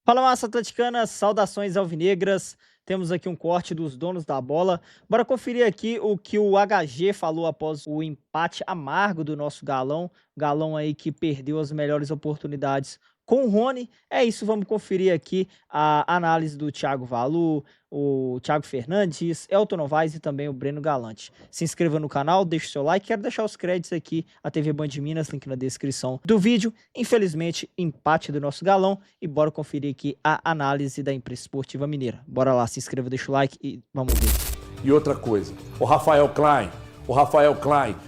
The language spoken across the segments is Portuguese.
Fala, massa atleticana, saudações alvinegras. Temos aqui um corte dos donos da bola. Bora conferir aqui o que o HG falou após o empate amargo do nosso Galão. Galão aí que perdeu as melhores oportunidades com o Rony. É isso, vamos conferir aqui a análise do Thiago Valu, o Thiago Fernandes, Elton Novaes e também o Breno Galante. Se inscreva no canal, deixe o seu like. Quero deixar os créditos aqui, a TV Band Minas, link na descrição do vídeo. Infelizmente, empate do nosso Galão. E bora conferir aqui a análise da imprensa esportiva mineira. Bora lá, se inscreva, deixa o like e vamos ver. E outra coisa, o Rafael Klein,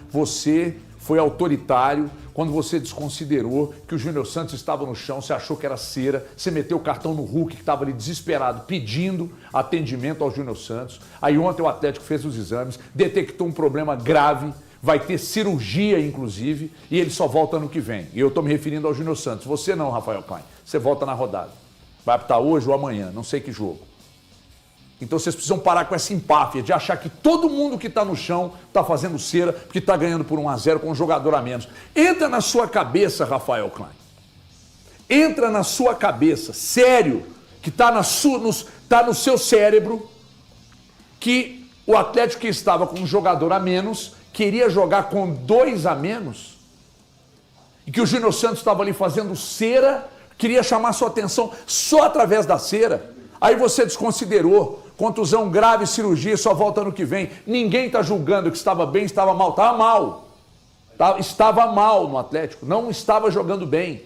você foi autoritário quando você desconsiderou que o Júnior Santos estava no chão, você achou que era cera, você meteu o cartão no Hulk, que estava ali desesperado, pedindo atendimento ao Júnior Santos. Aí ontem o Atlético fez os exames, detectou um problema grave, vai ter cirurgia, inclusive, e ele só volta ano que vem. E eu estou me referindo ao Júnior Santos. Você não, Rafael Klein, você volta na rodada. Vai apitar hoje ou amanhã, não sei que jogo. Então vocês precisam parar com essa empáfia de achar que todo mundo que está no chão está fazendo cera porque está ganhando por 1-0 com um jogador a menos. Entra na sua cabeça, Rafael Klein. Entra na sua cabeça, sério, que está no seu cérebro, que o Atlético que estava com um jogador a menos queria jogar com 2 a menos e que o Júnior Santos estava ali fazendo cera, queria chamar sua atenção só através da cera. Aí você desconsiderou, contusão grave, cirurgia, só volta ano que vem. Ninguém está julgando que estava bem, estava mal. Estava mal. Estava mal no Atlético, não estava jogando bem.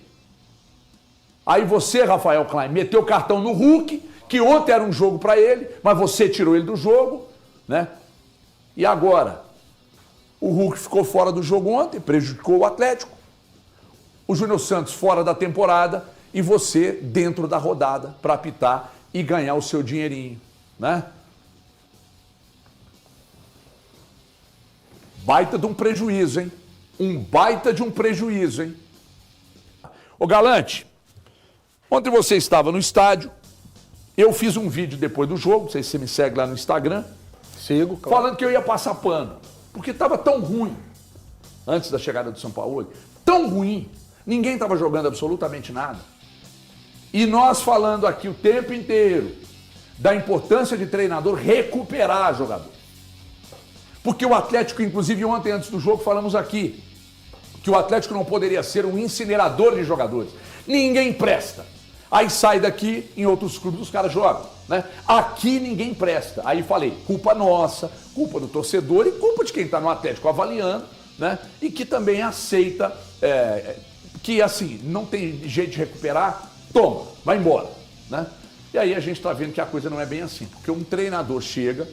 Aí você, Rafael Klein, meteu o cartão no Hulk, que ontem era um jogo para ele, mas você tirou ele do jogo, né? E agora? O Hulk ficou fora do jogo ontem, prejudicou o Atlético. O Júnior Santos fora da temporada e você dentro da rodada para apitar e ganhar o seu dinheirinho, né? Baita de um prejuízo, hein? Um baita de um prejuízo, hein? Ô Galante, ontem você estava no estádio, eu fiz um vídeo depois do jogo, não sei se você me segue lá no Instagram. Sigo, claro. Falando que eu ia passar pano, porque estava tão ruim, antes da chegada do São Paulo, tão ruim, ninguém estava jogando absolutamente nada. E nós falando aqui o tempo inteiro da importância de treinador recuperar jogador. Porque o Atlético, inclusive ontem antes do jogo, falamos aqui que o Atlético não poderia ser um incinerador de jogadores. Ninguém presta. Aí sai daqui, em outros clubes os caras jogam, né? Aqui ninguém presta. Aí falei, culpa nossa, culpa do torcedor e culpa de quem está no Atlético avaliando, né? E que também aceita que assim, não tem jeito de recuperar. Toma, vai embora, né? E aí a gente está vendo que a coisa não é bem assim, porque um treinador chega,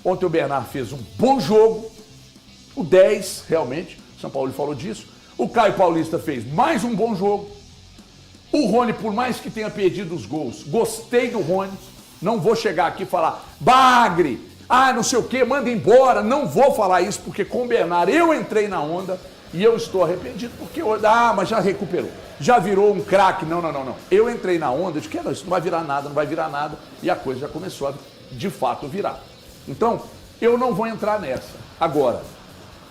ontem o Bernard fez um bom jogo, o 10, realmente, o São Paulo falou disso, o Caio Paulista fez mais um bom jogo, o Rony, por mais que tenha perdido os gols, gostei do Rony, não vou chegar aqui e falar, bagre, não sei o que, manda embora, não vou falar isso, porque com o Bernard eu entrei na onda, e eu estou arrependido porque, mas já recuperou. Já virou um craque. Não. Eu entrei na onda de que isso não vai virar nada, e a coisa já começou a, de fato, virar. Então, eu não vou entrar nessa. Agora,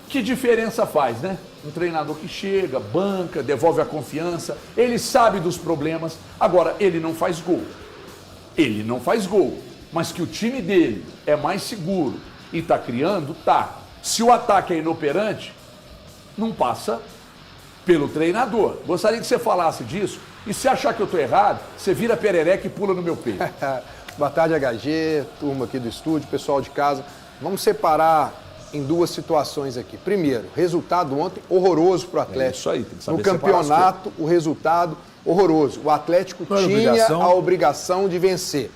que diferença faz, né? Um treinador que chega, banca, devolve a confiança, ele sabe dos problemas, agora ele não faz gol. Mas que o time dele é mais seguro e está criando, tá. Se o ataque é inoperante, não passa pelo treinador. Gostaria que você falasse disso. E se achar que eu estou errado, você vira perereca e pula no meu peito. Boa tarde, HG, turma aqui do estúdio, pessoal de casa. Vamos separar em 2 situações aqui. Primeiro, resultado ontem horroroso para o Atlético. Isso aí, tem que saber no campeonato, o resultado horroroso. O Atlético tinha a obrigação de vencer.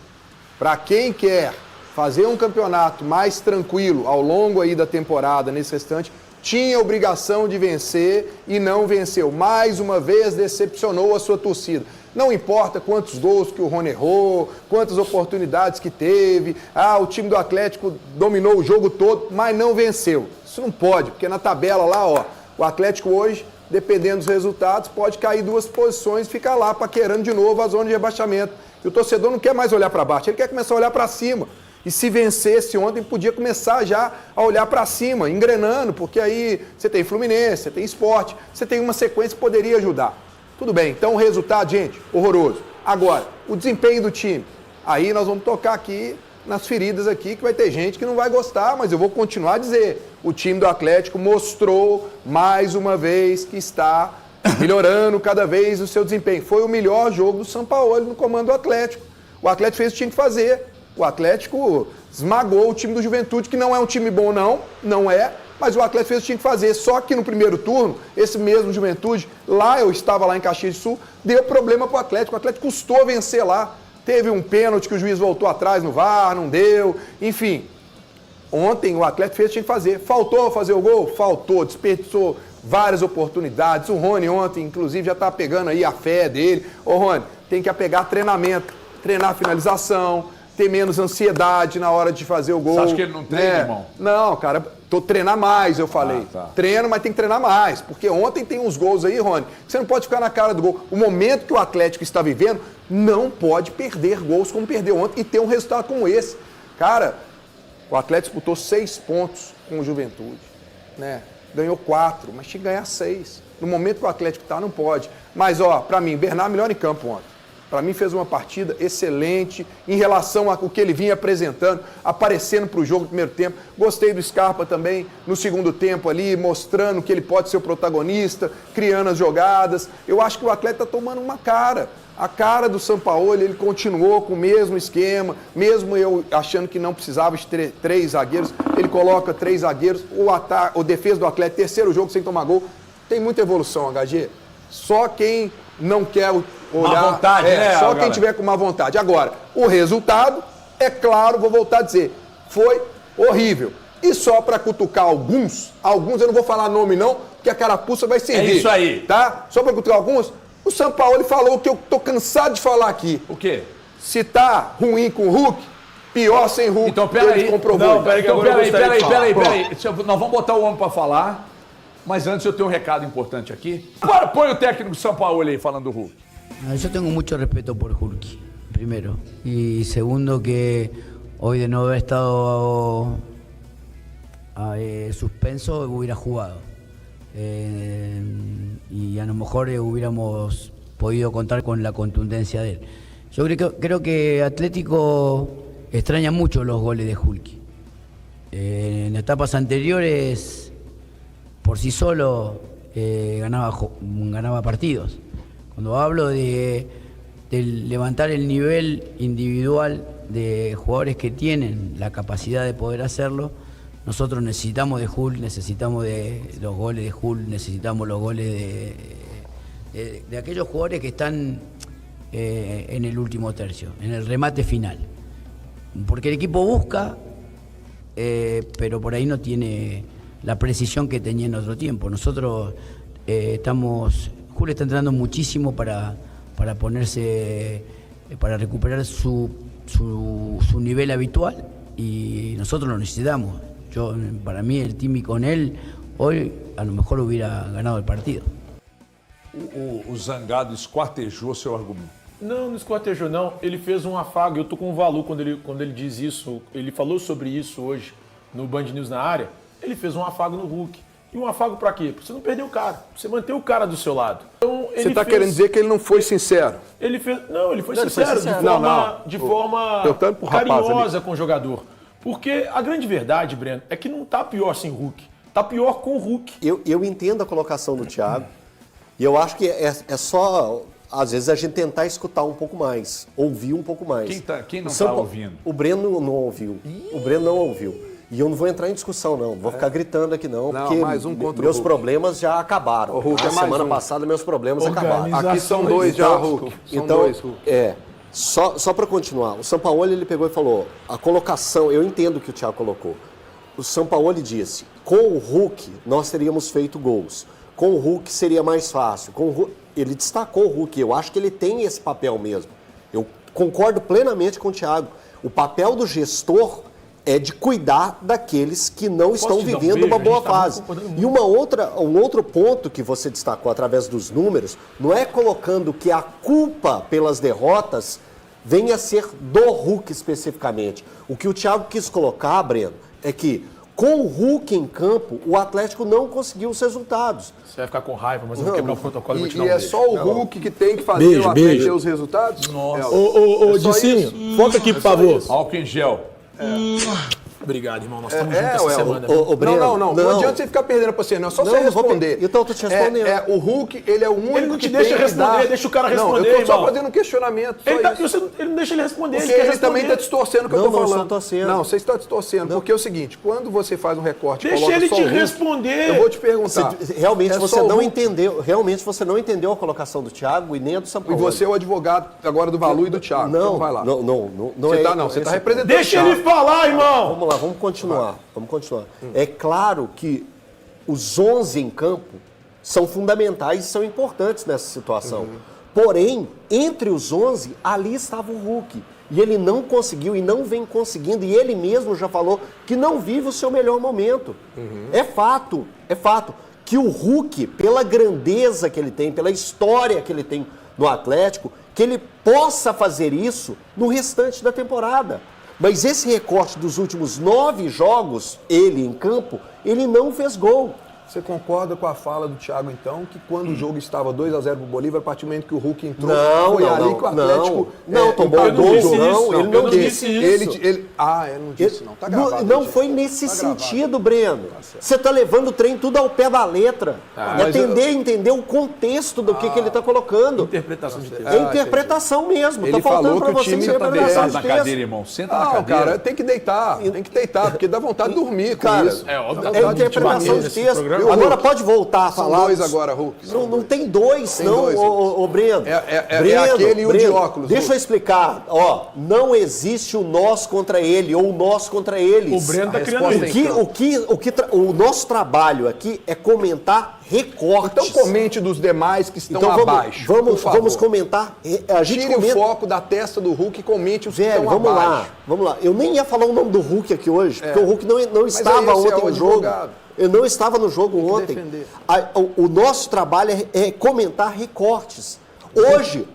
Para quem quer fazer um campeonato mais tranquilo ao longo aí da temporada, nesse restante, tinha a obrigação de vencer e não venceu. Mais uma vez decepcionou a sua torcida. Não importa quantos gols que o Rony errou, quantas oportunidades que teve, o time do Atlético dominou o jogo todo, mas não venceu. Isso não pode, porque na tabela lá, o Atlético hoje, dependendo dos resultados, pode cair 2 posições e ficar lá paquerando de novo a zona de rebaixamento. E o torcedor não quer mais olhar para baixo, ele quer começar a olhar para cima. E se vencesse ontem, podia começar já a olhar para cima, engrenando, porque aí você tem Fluminense, você tem Sport, você tem uma sequência que poderia ajudar. Tudo bem, então o resultado, gente, horroroso. Agora, o desempenho do time. Aí nós vamos tocar aqui nas feridas aqui, que vai ter gente que não vai gostar, mas eu vou continuar a dizer. O time do Atlético mostrou mais uma vez que está melhorando cada vez o seu desempenho. Foi o melhor jogo do Sampaoli no comando do Atlético. O Atlético fez o que tinha que fazer. O Atlético esmagou o time do Juventude, que não é um time bom não é, mas o Atlético fez o que tinha que fazer. Só que no primeiro turno, esse mesmo Juventude, eu estava lá em Caxias do Sul, deu problema para o Atlético. O Atlético custou vencer lá. Teve um pênalti que o juiz voltou atrás no VAR, não deu, enfim. Ontem o Atlético fez o que tinha que fazer. Faltou fazer o gol? Faltou, desperdiçou várias oportunidades. O Rony ontem, inclusive, já está pegando aí a fé dele. Ô Rony, tem que apegar treinamento, treinar finalização, ter menos ansiedade na hora de fazer o gol. Você acha que ele não treina, irmão? Não, cara, treinar mais, eu falei. Tá. Treino, mas tem que treinar mais. Porque ontem tem uns gols aí, Rony, que você não pode ficar na cara do gol. O momento que o Atlético está vivendo, não pode perder gols como perdeu ontem e ter um resultado como esse. Cara, o Atlético disputou 6 pontos com o Juventude, né? Ganhou 4, mas tinha que ganhar 6. No momento que o Atlético tá, não pode. Mas, pra mim, Bernard melhor em campo ontem. Para mim fez uma partida excelente em relação ao que ele vinha apresentando, aparecendo para o jogo no primeiro tempo. Gostei do Scarpa também no segundo tempo ali, mostrando que ele pode ser o protagonista, criando as jogadas. Eu acho que o Atlético está tomando uma cara. A cara do Sampaoli, ele continuou com o mesmo esquema, mesmo eu achando que não precisava de 3 zagueiros, ele coloca 3 zagueiros, o defesa do Atlético, terceiro jogo sem tomar gol. Tem muita evolução, HG. Só quem não quer olhar... Má vontade, né, só galera? quem tiver com má vontade. Agora, o resultado, é claro, vou voltar a dizer, foi horrível. E só para cutucar alguns eu não vou falar nome não, porque a carapuça vai servir. É isso aí. Tá? Só para cutucar alguns, o Sampaoli falou o que eu tô cansado de falar aqui. O quê? Se tá ruim com o Hulk, pior sem Hulk. Então, peraí. Comprovou. Não, peraí. Nós vamos botar o homem para falar, mas antes eu tenho um recado importante aqui. Agora põe o técnico Sampaoli aí falando do Hulk. Yo tengo mucho respeto por Hulk, primero. Y segundo, que hoy de no haber estado suspenso, hubiera jugado. Y a lo mejor hubiéramos podido contar con la contundencia de él. Yo creo que Atlético extraña mucho los goles de Hulk. En etapas anteriores, por sí solo, ganaba partidos. Cuando hablo de levantar el nivel individual de jugadores que tienen la capacidad de poder hacerlo, nosotros necesitamos de Hulk, necesitamos de los goles de Hulk, necesitamos los goles de aquellos jugadores que están en el último tercio, en el remate final. Porque el equipo busca, pero por ahí no tiene la precisión que tenía en otro tiempo. Nosotros Hulk está entrenando muchísimo para ponerse, para recuperar su nivel habitual, y nosotros lo necesitamos. Para mí, el Timmy con él, hoy a lo mejor hubiera ganado el partido. O Zangado esquartejou seu argumento. Não esquartejou não. Ele fez um afago. Eu tô com o Valu quando ele diz isso. Ele falou sobre isso hoje no Band News na área. Ele fez um afago no Hulk. E um afago pra quê? Pra você não perder o cara. Pra você manter o cara do seu lado. Então, Você está querendo dizer que ele não foi sincero? Ele fez foi sincero. sincero. De forma carinhosa com o jogador. Porque a grande verdade, Breno, é que não tá pior sem Hulk. Tá pior com o Hulk. Eu entendo a colocação do Thiago. E eu acho que é só, às vezes, a gente tentar escutar um pouco mais. Ouvir um pouco mais. Quem não está ouvindo? O Breno não ouviu. O Breno não ouviu. E eu não vou entrar em discussão, não. Não vou ficar gritando aqui, não. Porque mais um contra meus o Hulk. problemas já acabaram. O Hulk Na é mais semana um. passada, meus problemas acabaram. Aqui são 2 já, Hulk. São Então, 2, Hulk. só para continuar, o Sampaoli ele pegou e falou, a colocação, eu entendo o que o Thiago colocou. O Sampaoli disse, com o Hulk nós teríamos feito gols, com o Hulk seria mais fácil. Ele destacou o Hulk, eu acho que ele tem esse papel mesmo. Eu concordo plenamente com o Thiago. O papel do gestor é de cuidar daqueles que não estão vivendo uma boa fase. E um outro ponto que você destacou através dos números, não é colocando que a culpa pelas derrotas venha a ser do Hulk especificamente. O que o Thiago quis colocar, Breno, é que Com o Hulk em campo, o Atlético não conseguiu os resultados. Você vai ficar com raiva, mas eu vou quebrar o protocolo e vou te dar um E é beijo. só o Hulk que tem que fazer o Atlético ter os resultados? Nossa. Ô, É só Dicinho, foca aqui, por favor. Álcool em gel. Obrigado, irmão. Nós estamos juntos essa Ué, semana. Não, não adianta você ficar perdendo a paciência, não. É só você responder. Então eu tô te respondendo. O Hulk, ele é o único Ele não te que deixa tem que responder, dar... deixa o cara Não, responder, eu tô só irmão. fazendo um questionamento, só isso. Ele não deixa ele responder, Porque ele quer ele responder. também está distorcendo o que eu Não, tô não, falando. eu tô torcendo. Não, você está distorcendo. Porque é o seguinte, quando você faz um recorte... Deixa coloca ele só te o Hulk, responder. Eu vou te perguntar. Realmente é você só o não Hulk? entendeu. Realmente você não entendeu a colocação do Thiago e nem a do E Sampaoli. você é o advogado agora do Valu e do Thiago. Não, Então vai lá. não Você é. você está esse- representando Deixa o ele Thiago. falar, irmão. Vamos lá, vamos continuar. É claro que os 11 em campo são fundamentais e são importantes nessa situação. Porém, entre os 11, ali estava o Hulk. E ele não conseguiu e não vem conseguindo. E ele mesmo já falou que não vive o seu melhor momento. É fato que o Hulk, pela grandeza que ele tem, pela história que ele tem no Atlético, que ele possa fazer isso no restante da temporada. Mas esse recorte dos últimos 9 jogos, ele em campo, ele não fez gol. Você concorda com a fala do Thiago, então, que quando o jogo estava 2-0 pro Bolívar, a partir do momento que o Hulk entrou, Não, foi não, ali não, que o Atlético... não, tomou empatou gol, o jogo. não, ele não disse isso. Ele não disse, não. Tá gravado. Não gente. foi nesse Tá gravado. sentido, Breno. Você está levando o trem tudo ao pé da letra. mas Entender o contexto do que ele está colocando. Interpretação de texto. É interpretação mesmo. Ele Tá faltando falou que para o você time também interpretação Senta de na texto. cadeira, irmão. Senta na Não, cadeira. cara, tem que deitar, porque dá vontade de dormir com Cara, isso. É óbvio. Dá É vontade de interpretação dormir. de texto. programa. Agora pode voltar a São falar. dois agora, Hulk. Não tem dois, Tem não, dois. ô Breno. É aquele e o de óculos, Deixa eu Hulk. explicar. Ó, não existe o nós contra ele ou o nós contra eles. O Breno tá A criando resposta isso. O nosso trabalho aqui é comentar recortes. Então comente dos demais que estão Então abaixo, por favor. vamos comentar. A gente Tire comenta. o foco da testa do Hulk e comente os que Velho, estão vamos abaixo. lá. Eu nem ia falar o nome do Hulk aqui hoje, porque o Hulk não Mas estava aí esse é ontem o no jogo. advogado. Eu não estava no jogo que ontem. defender. O nosso trabalho é comentar recortes. Hoje,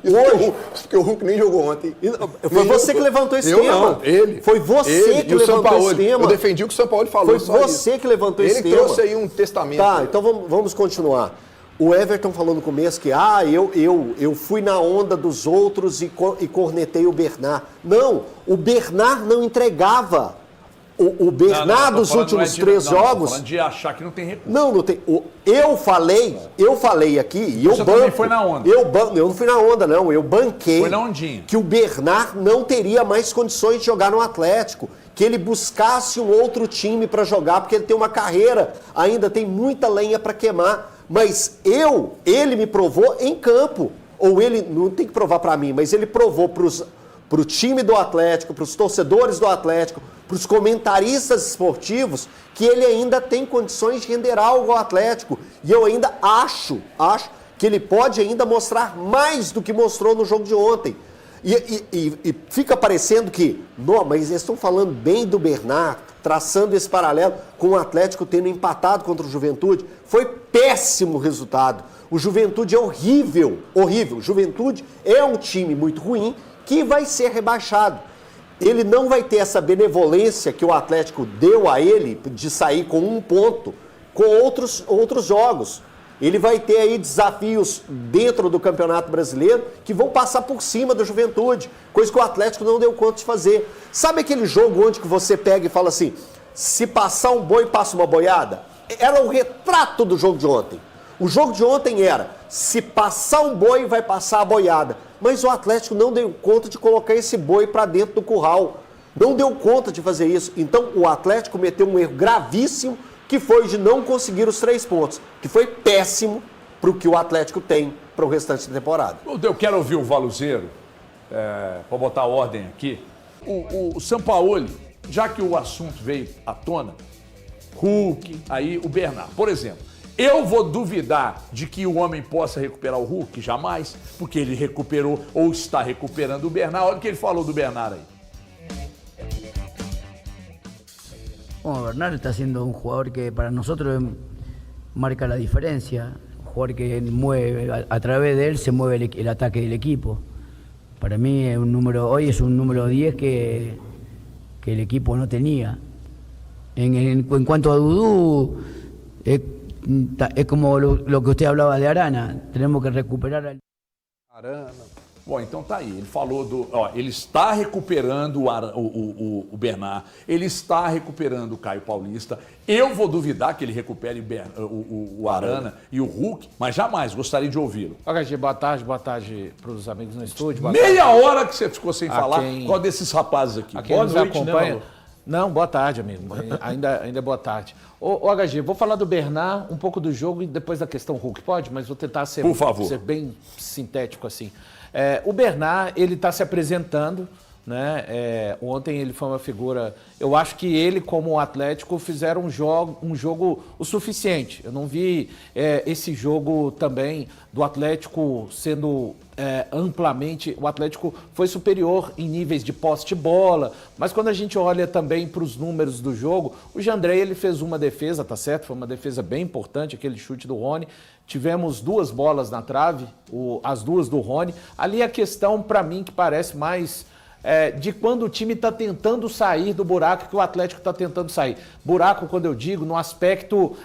Porque o Hulk nem jogou ontem. foi você que levantou esse eu tema. Não, ele. Foi você ele. que E o levantou Sampaoli. esse tema. Eu defendi o que o Sampaoli falou. Foi só você isso. que levantou esse tema. Ele trouxe aí um testamento. Tá, então vamos continuar. O Everton falou no começo que eu fui na onda dos outros e cornetei o Bernard. Não, o Bernard não entregava. O Bernard dos últimos 3 jogos. Tô falando de achar que não tem recurso. Não tem. Eu falei aqui e eu Você banco. também foi na onda. Eu não fui na onda, não. Eu banquei Foi na ondinha. que o Bernard não teria mais condições de jogar no Atlético. Que ele buscasse um outro time para jogar, porque ele tem uma carreira, ainda tem muita lenha para queimar. Mas ele me provou em campo. Ou ele, não tem que provar para mim, mas ele provou para o time do Atlético, para os torcedores do Atlético, para os comentaristas esportivos, que ele ainda tem condições de render algo ao Atlético. E eu ainda acho que ele pode ainda mostrar mais do que mostrou no jogo de ontem. E fica parecendo que, não, mas eles estão falando bem do Bernard, traçando esse paralelo com o Atlético tendo empatado contra o Juventude. Foi péssimo o resultado. O Juventude é horrível. O Juventude é um time muito ruim que vai ser rebaixado. Ele não vai ter essa benevolência que o Atlético deu a ele de sair com 1 ponto com outros jogos. Ele vai ter aí desafios dentro do Campeonato Brasileiro que vão passar por cima da Juventude, coisa que o Atlético não deu conta de fazer. Sabe aquele jogo onde que você pega e fala assim, se passar um boi, passa uma boiada? Era o retrato do jogo de ontem. O jogo de ontem era, se passar um boi, vai passar a boiada. Mas o Atlético não deu conta de colocar esse boi para dentro do curral. Não deu conta de fazer isso. Então o Atlético cometeu um erro gravíssimo, que foi de não conseguir os 3 pontos, que foi péssimo para o que o Atlético tem para o restante da temporada. Eu quero ouvir o Valuzeiro, para botar ordem aqui. O Sampaoli, já que o assunto veio à tona, Hulk, aí o Bernard, por exemplo. Eu vou duvidar de que o homem possa recuperar o Hulk? Jamais, porque ele recuperou ou está recuperando o Bernard. Olha o que ele falou do Bernard aí. Bueno, Bernard está siendo un jugador que para nosotros marca la diferencia, un jugador que mueve, a través de él se mueve el ataque del equipo. Para mí hoy es un número 10 que el equipo no tenía. En cuanto a Dudú, es como lo que usted hablaba de Arana. Tenemos que recuperar al... Arana. Bom, então tá aí. Ele falou do. Ó, ele está recuperando o Bernard, ele está recuperando o Caio Paulista. Eu vou duvidar que ele recupere o Arana e o Hulk, mas jamais gostaria de ouvi-lo. HG, boa tarde para os amigos no estúdio. Meia hora que você ficou sem falar, qual desses rapazes aqui? A quem nos acompanha. Não, boa tarde, amigo. Ainda é boa tarde. Ô, HG, vou falar do Bernard, um pouco do jogo e depois da questão Hulk. Pode? Mas vou tentar ser bem sintético assim. O Bernard, ele está se apresentando, né? Ontem ele foi uma figura... Eu acho que ele, como o Atlético, fizeram um jogo o suficiente. Eu não vi esse jogo também do Atlético sendo amplamente... O Atlético foi superior em níveis de posse de bola, mas quando a gente olha também para os números do jogo, o Jandrei, ele fez uma defesa, tá certo? Foi uma defesa bem importante, aquele chute do Rony. Tivemos 2 bolas na trave, as 2 do Rony. Ali a questão, para mim, que parece mais de quando o time está tentando sair do buraco que o Atlético está tentando sair. Buraco, quando eu digo, no aspecto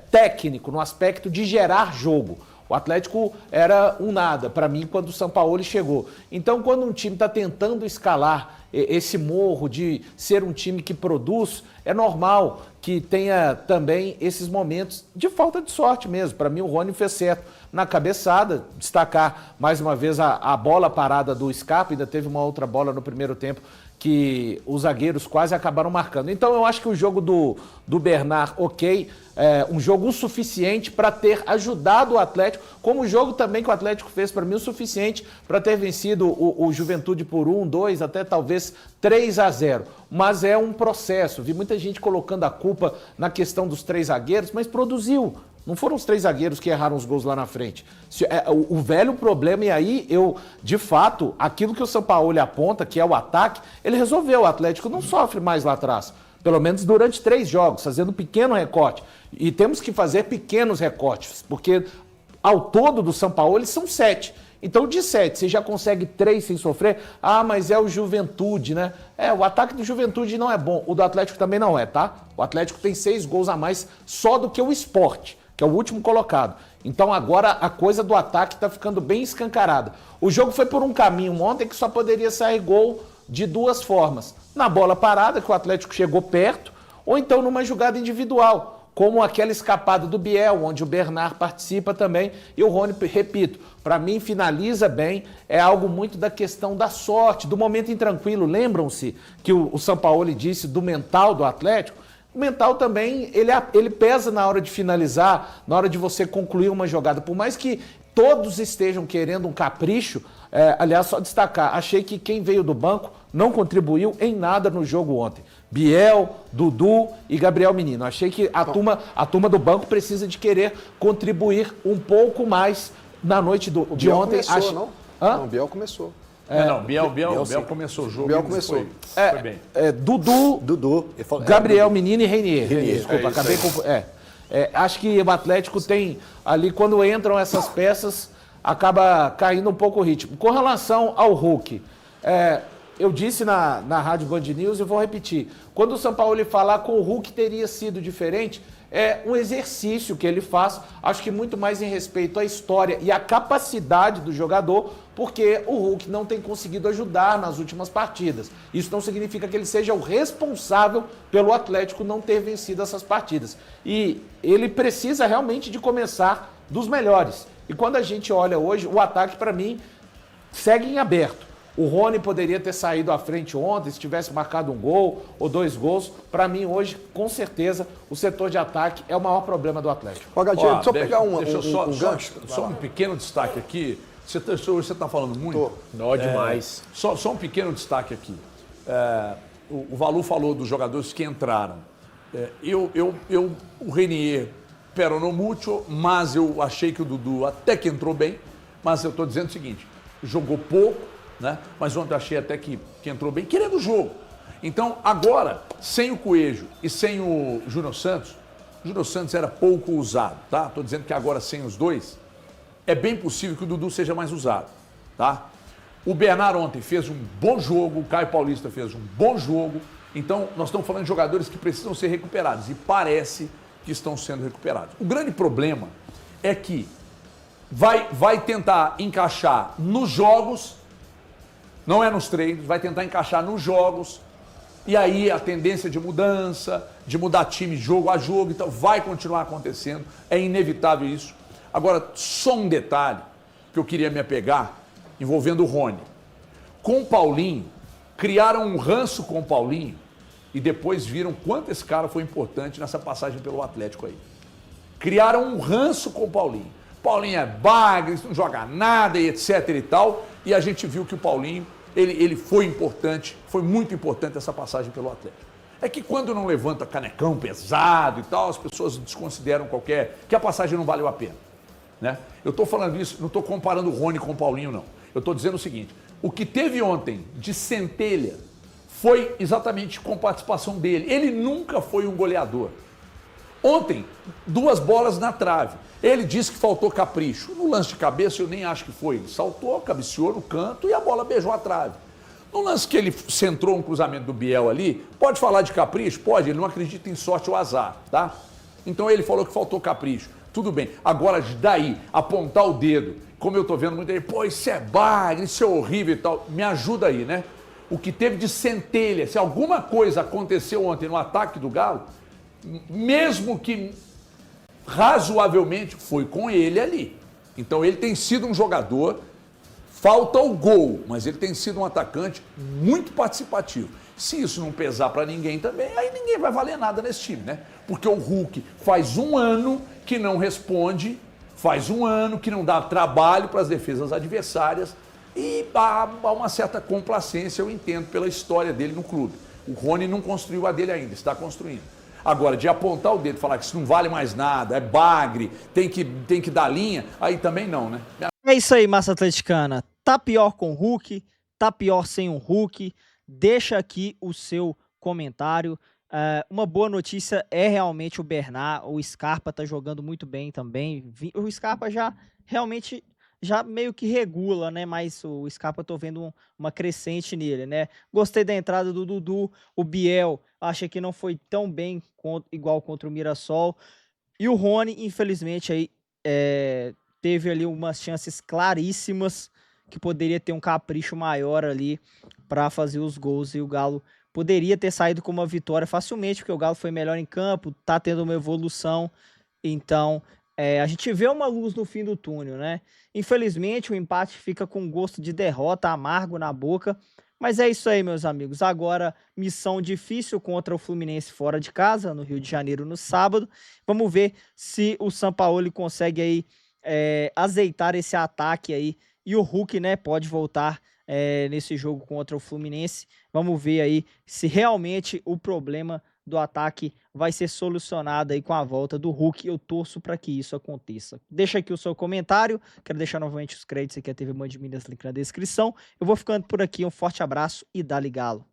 técnico, no aspecto de gerar jogo. O Atlético era um nada, para mim, quando o Sampaoli chegou. Então, quando um time está tentando escalar esse morro de ser um time que produz, é normal que tenha também esses momentos de falta de sorte mesmo. Para mim, o Rony fez certo na cabeçada, destacar mais uma vez a bola parada do Scarpa, ainda teve uma outra bola no primeiro tempo que os zagueiros quase acabaram marcando. Então eu acho que o jogo do Bernard, um jogo o suficiente para ter ajudado o Atlético, como o jogo também que o Atlético fez para mim o suficiente para ter vencido o Juventude por 1, 2, até talvez 3-0. Mas é um processo. Vi muita gente colocando a culpa na questão dos 3 zagueiros, mas produziu. Não foram os 3 zagueiros que erraram os gols lá na frente. O velho problema, e aí de fato, aquilo que o Sampaoli aponta, que é o ataque, ele resolveu. O Atlético não sofre mais lá atrás. Pelo menos durante 3 jogos, fazendo um pequeno recorte. E temos que fazer pequenos recortes, porque ao todo do Sampaoli são 7. Então, de 7, você já consegue 3 sem sofrer? Ah, mas é o Juventude, né? O ataque do Juventude não é bom. O do Atlético também não é, tá? O Atlético tem 6 gols a mais só do que o Sport, que é o último colocado. Então agora a coisa do ataque está ficando bem escancarada. O jogo foi por um caminho ontem que só poderia sair gol de 2 formas. Na bola parada, que o Atlético chegou perto, ou então numa jogada individual, como aquela escapada do Biel, onde o Bernard participa também, e o Rony, repito, para mim finaliza bem, é algo muito da questão da sorte, do momento intranquilo. Lembram-se que o Sampaoli disse do mental do Atlético? O mental também, ele pesa na hora de finalizar, na hora de você concluir uma jogada. Por mais que todos estejam querendo um capricho, aliás, só destacar, achei que quem veio do banco não contribuiu em nada no jogo ontem. Biel, Dudu e Gabriel Menino. Achei que a turma do banco precisa de querer contribuir um pouco mais na noite de ontem. Começou, não? Não, o Biel começou. Biel começou o jogo. Biel começou. Foi bem. Dudu, Gabriel Menino e Renier. Desculpa, acabei com... acho que o Atlético tem ali, quando entram essas peças, acaba caindo um pouco o ritmo. Com relação ao Hulk, eu disse na Rádio Band News e vou repetir. Quando o Sampaoli falar com o Hulk teria sido diferente, é um exercício que ele faz, acho que muito mais em respeito à história e à capacidade do jogador, porque o Hulk não tem conseguido ajudar nas últimas partidas. Isso não significa que ele seja o responsável pelo Atlético não ter vencido essas partidas. E ele precisa realmente de começar dos melhores. E quando a gente olha hoje, o ataque, para mim, segue em aberto. O Rony poderia ter saído à frente ontem, se tivesse marcado um gol ou 2 gols. Para mim, hoje, com certeza, o setor de ataque é o maior problema do Atlético. Só pegar um gancho. Só um pequeno destaque aqui. Você está falando muito? Não, demais. Só um pequeno destaque aqui. O Valu falou dos jogadores que entraram. O Renier peronou muito, mas eu achei que o Dudu até que entrou bem. Mas eu estou dizendo o seguinte, jogou pouco, né? Mas ontem eu achei até que entrou bem, querendo o jogo. Então, agora, sem o Coelho e sem o Júnior Santos era pouco usado, tá? Estou dizendo que agora, sem os dois, é bem possível que o Dudu seja mais usado, tá? O Bernard ontem fez um bom jogo, o Caio Paulista fez um bom jogo. Então, nós estamos falando de jogadores que precisam ser recuperados e parece que estão sendo recuperados. O grande problema é que vai tentar encaixar nos jogos, não é nos treinos, vai tentar encaixar nos jogos, e aí a tendência de mudança, de mudar time jogo a jogo, então vai continuar acontecendo, é inevitável isso. Agora, só um detalhe que eu queria me apegar, envolvendo o Rony. Com o Paulinho, criaram um ranço com o Paulinho e depois viram quanto esse cara foi importante nessa passagem pelo Atlético aí. Criaram um ranço com o Paulinho. Paulinho é bagre, não joga nada e etc e tal. E a gente viu que o Paulinho, ele foi importante, foi muito importante essa passagem pelo Atlético. É que quando não levanta canecão pesado e tal, as pessoas desconsideram que a passagem não valeu a pena. Né? Eu estou falando isso, não estou comparando o Rony com o Paulinho, não. Eu estou dizendo o seguinte, o que teve ontem de centelha foi exatamente com participação dele. Ele nunca foi um goleador. Ontem, 2 bolas na trave. Ele disse que faltou capricho. No lance de cabeça eu nem acho que foi. Ele saltou, cabeceou no canto e a bola beijou a trave. No lance que ele centrou um cruzamento do Biel ali, pode falar de capricho? Pode, ele não acredita em sorte ou azar, tá? Então ele falou que faltou capricho. Tudo bem. Agora, daí, apontar o dedo, como eu tô vendo muito aí, pô, isso é bagre, isso é horrível e tal, me ajuda aí, né? O que teve de centelha, se alguma coisa aconteceu ontem no ataque do Galo, mesmo que razoavelmente foi com ele ali. Então ele tem sido um jogador, falta o gol, mas ele tem sido um atacante muito participativo. Se isso não pesar para ninguém também, aí ninguém vai valer nada nesse time, né? Porque o Hulk faz 1 ano que não responde, faz 1 ano que não dá trabalho para as defesas adversárias e há uma certa complacência, eu entendo, pela história dele no clube. O Rony não construiu a dele ainda, está construindo. Agora, de apontar o dedo e falar que isso não vale mais nada, é bagre, tem que dar linha, aí também não, né? É isso aí, massa atleticana. Tá pior com o Hulk, tá pior sem o Hulk. Deixa aqui o seu comentário. Uma boa notícia é realmente o Bernard. O Scarpa tá jogando muito bem também. O Scarpa realmente já meio que regula, né? Mas o Scarpa eu tô vendo uma crescente nele, né? Gostei da entrada do Dudu. O Biel, acho que não foi tão bem igual contra o Mirassol. E o Rony, infelizmente, aí teve ali umas chances claríssimas que poderia ter um capricho maior ali para fazer os gols, e o Galo poderia ter saído com uma vitória facilmente, porque o Galo foi melhor em campo, tá tendo uma evolução, então a gente vê uma luz no fim do túnel, né? Infelizmente o empate fica com gosto de derrota, amargo na boca, mas é isso aí, meus amigos. Agora, missão difícil contra o Fluminense fora de casa, no Rio de Janeiro, no sábado. Vamos ver se o Sampaoli consegue aí azeitar esse ataque aí. E o Hulk, né, pode voltar nesse jogo contra o Fluminense. Vamos ver aí se realmente o problema do ataque vai ser solucionado aí com a volta do Hulk. Eu torço para que isso aconteça. Deixa aqui o seu comentário. Quero deixar novamente os créditos aqui a TV Band Minas, link na descrição. Eu vou ficando por aqui. Um forte abraço e dá-lhe Galo.